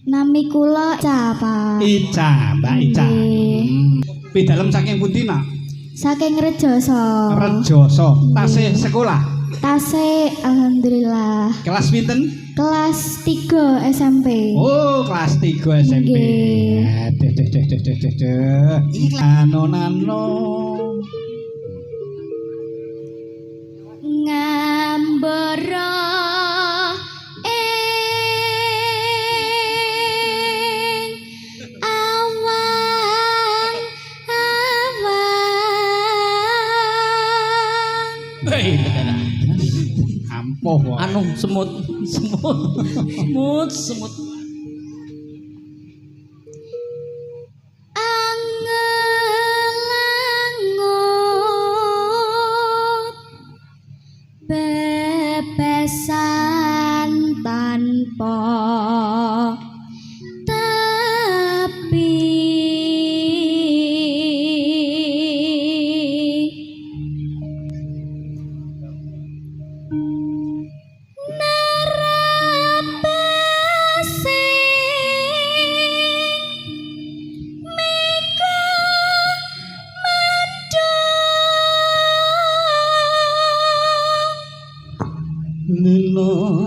Nami kula Ica, Pak. Ica, Mbak Ica. Pidalem saking pundi, Nak? Saking Rejoso. Rejoso. Tasih sekolah? Tasih alhamdulillah. Kelas pinten? Kelas 3 SMP. Oh, kelas 3 SMP. Nano. Ngambara Ampuh anu semut angelangut bebesan tanpa Nino